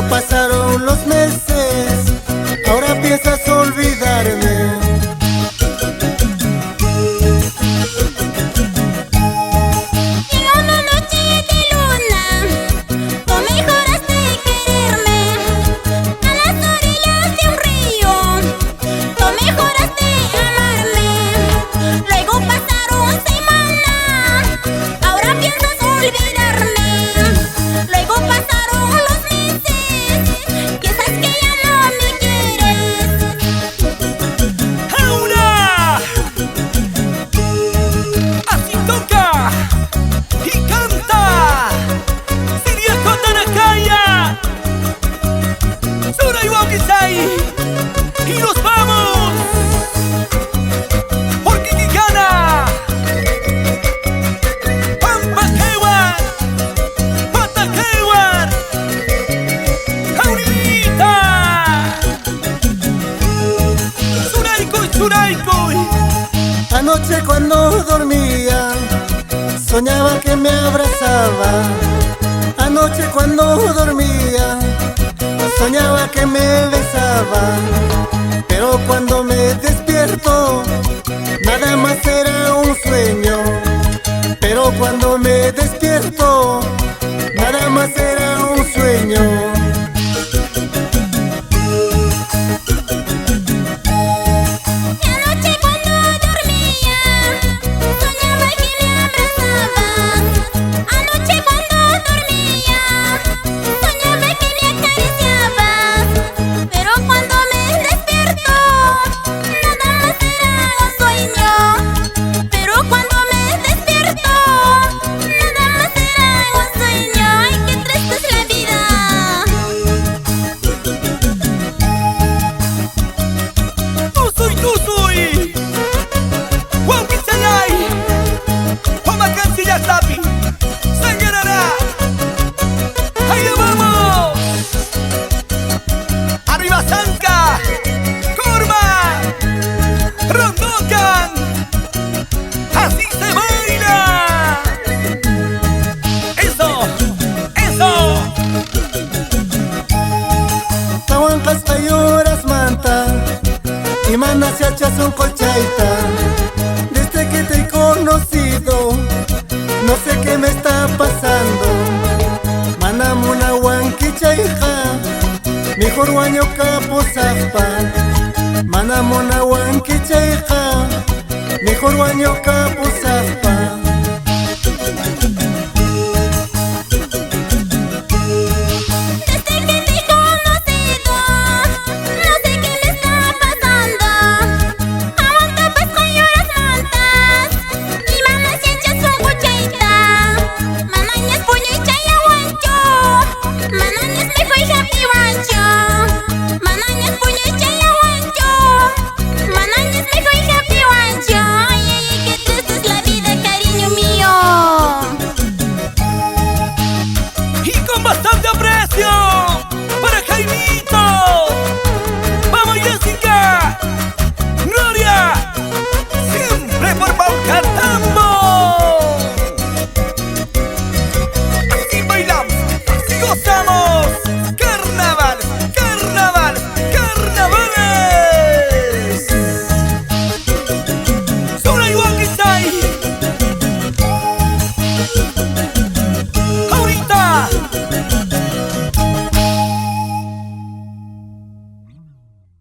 Luego pasaron los meses, ahora piensas olvidarme. Llegó una noche de luna, tú me juraste quererme. A las orillas de un río, tú me juraste amarme. Luego pasaron semanas, ahora piensas olvidarme. Luego pasaron los meses, piensas que ya no me quieres. ¡Ahora! Así toca y canta Siriaco Tanakaya, Sura Iwakisai, y nos vamos por Kikikana, Pampakewan, Patakewan, Jaurita, Suraikoy. Anoche cuando dormía, soñaba que me abrazaba. Anoche cuando dormía, soñaba que me besaba. Pero cuando me despierto, nada más era un sueño. Pero cuando me despierto, nada más era un sueño. Anoche cuando dormía, soñaba que me abrazabas. Anoche cuando dormía, soñaba que me acariciabas. Pero cuando me despierto, nada más era un sueño. Pero cuando me despierto, nada más era un sueño. Ay, qué triste es la vida. Tusuy, Waukisanay, Homakansilla Sapi, Sangarara, ¡allá vamos! ¡Arriba Sanka! ¡Kurma! ¡Rondokan! ¡Así se baila! ¡Eso! ¡Eso! Tawankas tayoras manta, y manas se hachas un colchaita. Desde que te he conocido, no sé qué me está pasando. Manamuna huanquichaija, mejor guaño capuzapa. Manamuna huanquichaija, mejor guaño capuzapa.